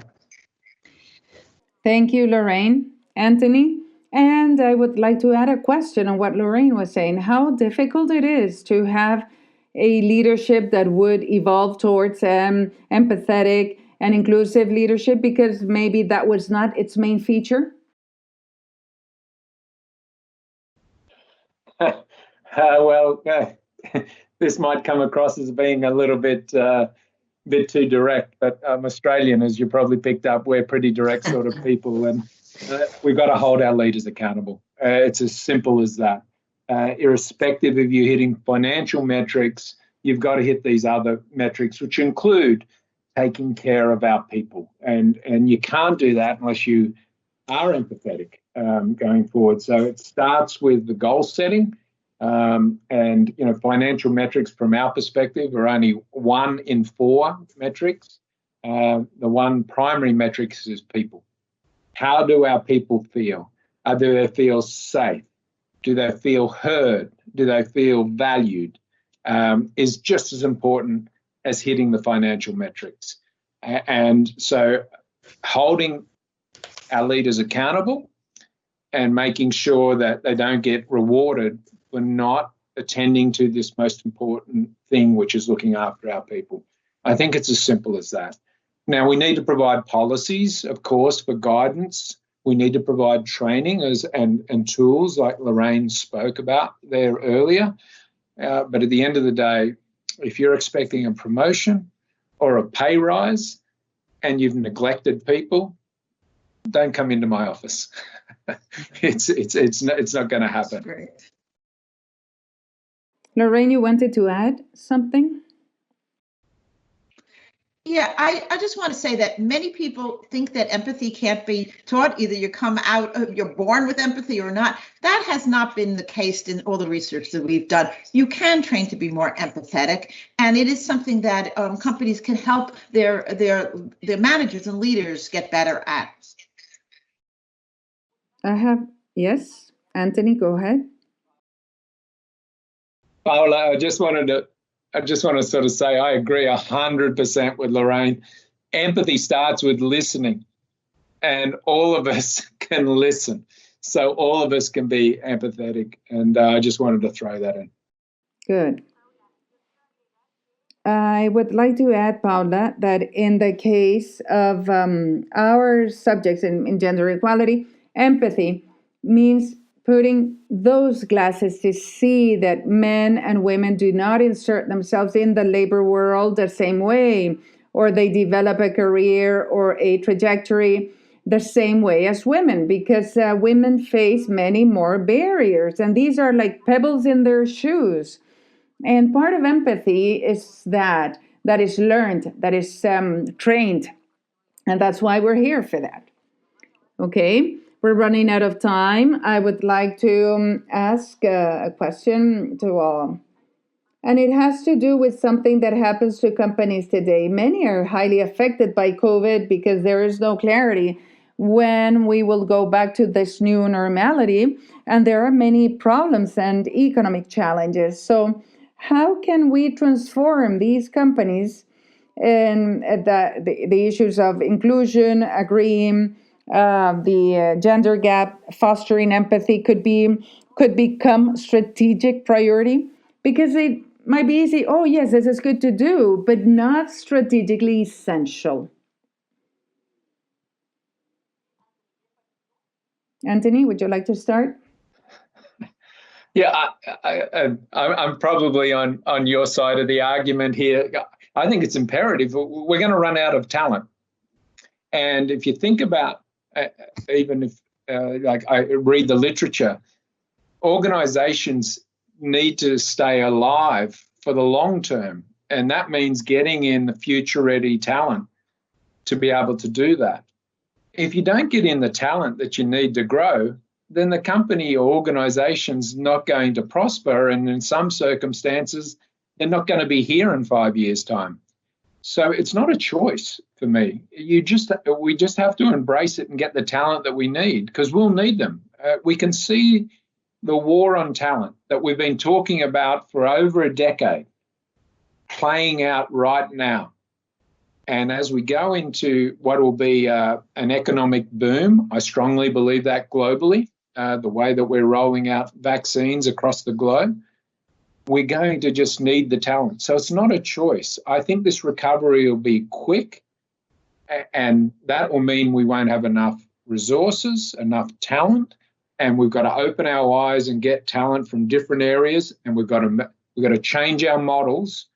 Thank you, Lorraine. Anthony? And I would like to add a question on what Lorraine was saying, how difficult it is to have a leadership that would evolve towards empathetic and inclusive leadership, because maybe that was not its main feature. This might come across as being a little bit too direct, but I'm Australian, as you probably picked up. We're pretty direct sort of people, and we've got to hold our leaders accountable. It's as simple as that. Irrespective of you hitting financial metrics, you've got to hit these other metrics, which include taking care of our people. And you can't do that unless you are empathetic going forward. So it starts with the goal setting. And, you know, financial metrics from our perspective are only 1 in 4 metrics. The one primary metric is people. How do our people feel? Do they feel safe? Do they feel heard? Do they feel valued? Is just as important as hitting the financial metrics. And so holding our leaders accountable and making sure that they don't get rewarded for not attending to this most important thing, which is looking after our people. I think it's as simple as that. Now, we need to provide policies, of course, for guidance. We need to provide training and tools like Lorraine spoke about there earlier. But at the end of the day, if you're expecting a promotion or a pay rise and you've neglected people, don't come into my office. It's not going to happen. That's great. Lorraine, you wanted to add something? Yeah, I just want to say that many people think that empathy can't be taught. Either you're born with empathy or not. That has not been the case in all the research that we've done. You can train to be more empathetic, and it is something that companies can help their managers and leaders get better at. Yes, Anthony, go ahead. Paola, I just want to sort of say I agree 100% with Lorraine. Empathy starts with listening, and all of us can listen. So all of us can be empathetic, and I just wanted to throw that in. Good. I would like to add, Paula, that in the case of our subjects in gender equality, empathy means putting those glasses to see that men and women do not insert themselves in the labor world the same way, or they develop a career or a trajectory the same way as women, because women face many more barriers, and these are like pebbles in their shoes. And part of empathy is that is learned, that is trained, and that's why we're here for that. Okay. We're running out of time. I would like to ask a question to all. And it has to do with something that happens to companies today. Many are highly affected by COVID because there is no clarity when we will go back to this new normality. And there are many problems and economic challenges. So how can we transform these companies in the issues of inclusion, agreeing, the gender gap, fostering empathy could become strategic priority, because it might be easy. Oh yes, this is good to do, but not strategically essential. Anthony, would you like to start? Yeah, I'm probably on your side of the argument here. I think it's imperative. We're going to run out of talent. And if you think about, even if like I read the literature, organizations need to stay alive for the long term. And that means getting in the future-ready talent to be able to do that. If you don't get in the talent that you need to grow, then the company or organization's not going to prosper. And in some circumstances, they're not going to be here in 5 years' time. So it's not a choice for me. We just have to embrace it and get the talent that we need, because we'll need them. We can see the war on talent that we've been talking about for over a decade playing out right now. And as we go into what will be an economic boom, I strongly believe that globally, the way that we're rolling out vaccines across the globe, we're going to just need the talent. So it's not a choice. I think this recovery will be quick, and that will mean we won't have enough resources, enough talent, and we've got to open our eyes and get talent from different areas, and we've got to change our models.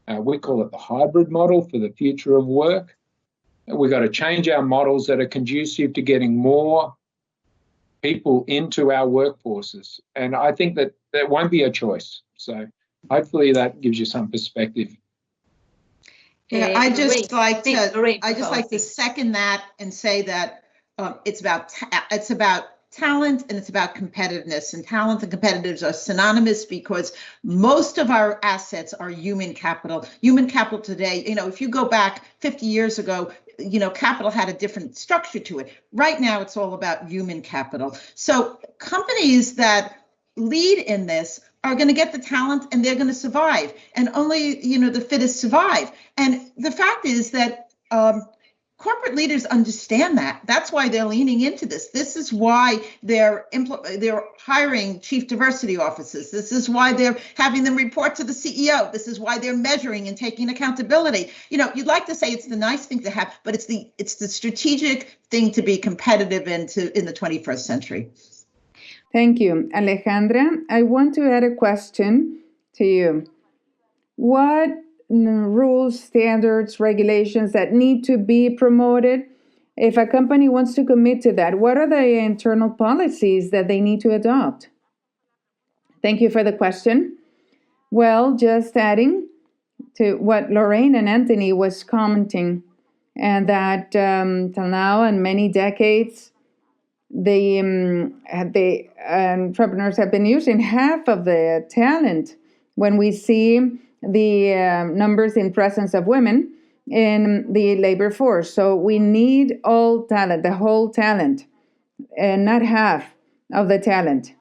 We call it the hybrid model for the future of work. We've got to change our models that are conducive to getting more people into our workforces. And I think that won't be a choice. So hopefully that gives you some perspective. Yeah, I just like to second that and say that it's about talent and it's about competitiveness, and talent and competitiveness are synonymous, because most of our assets are human capital. Human capital today, if you go back 50 years ago, capital had a different structure to it. Right now, it's all about human capital. So companies that lead in this are going to get the talent and they're going to survive, and only, the fittest survive. And the fact is that corporate leaders understand that. That's why they're leaning into this. This is why they're hiring chief diversity officers. This is why they're having them report to the CEO. This is why they're measuring and taking accountability. You'd like to say it's the nice thing to have, but it's the strategic thing to be competitive in the 21st century. Thank you. Alejandra, I want to add a question to you. What rules, standards, regulations that need to be promoted? If a company wants to commit to that, what are the internal policies that they need to adopt? Thank you for the question. Well, just adding to what Lorraine and Anthony was commenting, and that till now and many decades, the entrepreneurs have been using half of the talent. When we see the numbers in presence of women in the labor force. So we need all talent, the whole talent, and not half of the talent.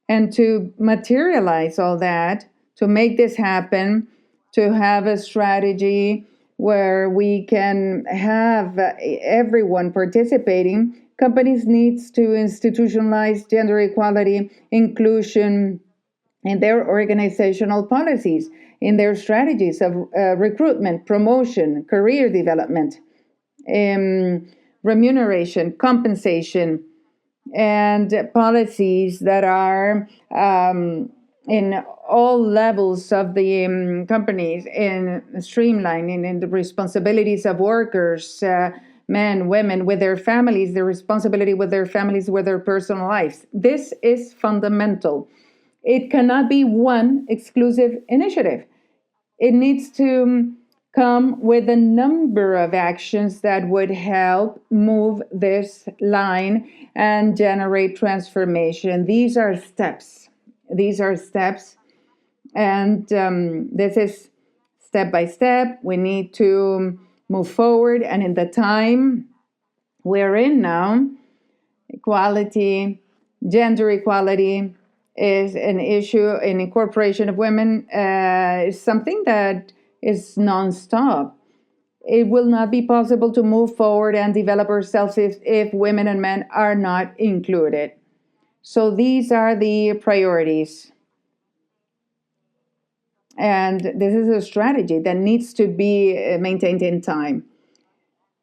And to materialize all that, to make this happen, to have a strategy where we can have everyone participating, companies needs to institutionalize gender equality, inclusion, in their organizational policies, in their strategies of recruitment, promotion, career development, remuneration, compensation, and policies that are in all levels of the companies, in streamlining in the responsibilities of workers, men, women, with their families, their responsibility with their families, with their personal lives. This is fundamental. It cannot be one exclusive initiative. It needs to come with a number of actions that would help move this line and generate transformation. These are steps. And this is step by step. We need to move forward. And in the time we're in now, equality, gender equality, is an issue, and incorporation of women is something that is nonstop. It will not be possible to move forward and develop ourselves if women and men are not included. So these are the priorities. And this is a strategy that needs to be maintained in time.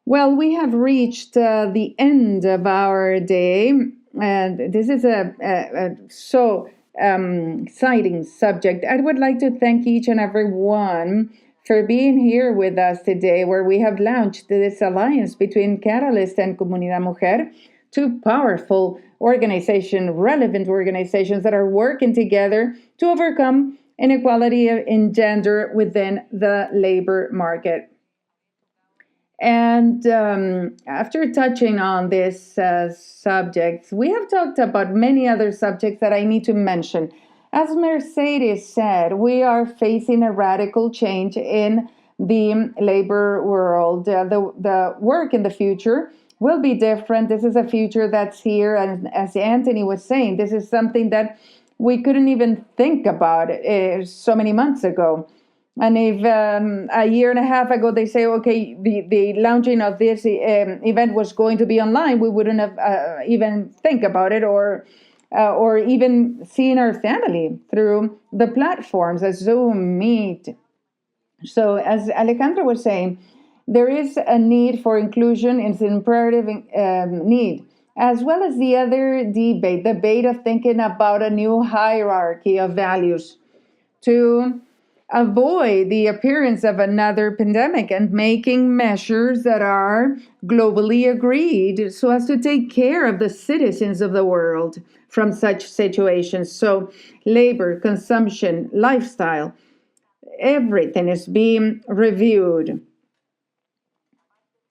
Well, we have reached the end of our day, and this is a so exciting subject. I would like to thank each and every one for being here with us today, where we have launched this alliance between Catalyst and Comunidad Mujer, two powerful organizations, relevant organizations that are working together to overcome inequality in gender within the labor market. And after touching on this subjects, we have talked about many other subjects that I need to mention. As Mercedes said, we are facing a radical change in the labor world. The work in the future will be different. This is a future that's here. And as Anthony was saying, this is something that we couldn't even think about so many months ago. And if a year and a half ago they say, okay, the launching of this event was going to be online, we wouldn't have even think about it or even seeing our family through the platforms, as Zoom, Meet. So as Alejandra was saying, there is a need for inclusion. It's an imperative need, as well as the other debate of thinking about a new hierarchy of values to avoid the appearance of another pandemic and making measures that are globally agreed so as to take care of the citizens of the world from such situations. So labor, consumption, lifestyle, everything is being reviewed.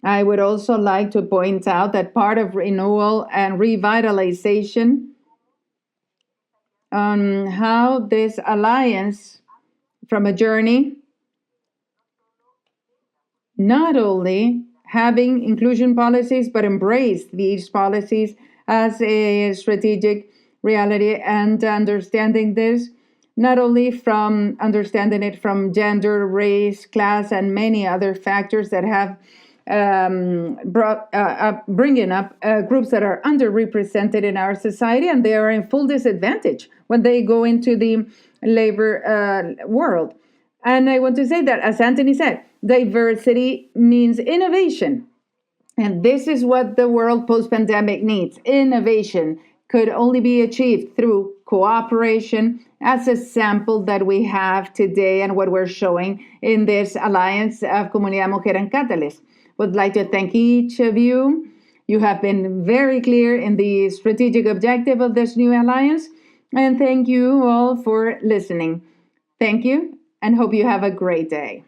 I would also like to point out that part of renewal and revitalization on how this alliance from a journey, not only having inclusion policies, but embrace these policies as a strategic reality and understanding this, not only from understanding it from gender, race, class, and many other factors that have bringing up groups that are underrepresented in our society, and they are in full disadvantage when they go into the labor world. And I want to say that, as Anthony said, diversity means innovation. And this is what the world post-pandemic needs. Innovation could only be achieved through cooperation, as a sample that we have today and what we're showing in this alliance of Comunidad Mujer and Catalyst. Would like to thank each of you. You have been very clear in the strategic objective of this new alliance. And thank you all for listening. Thank you, and hope you have a great day.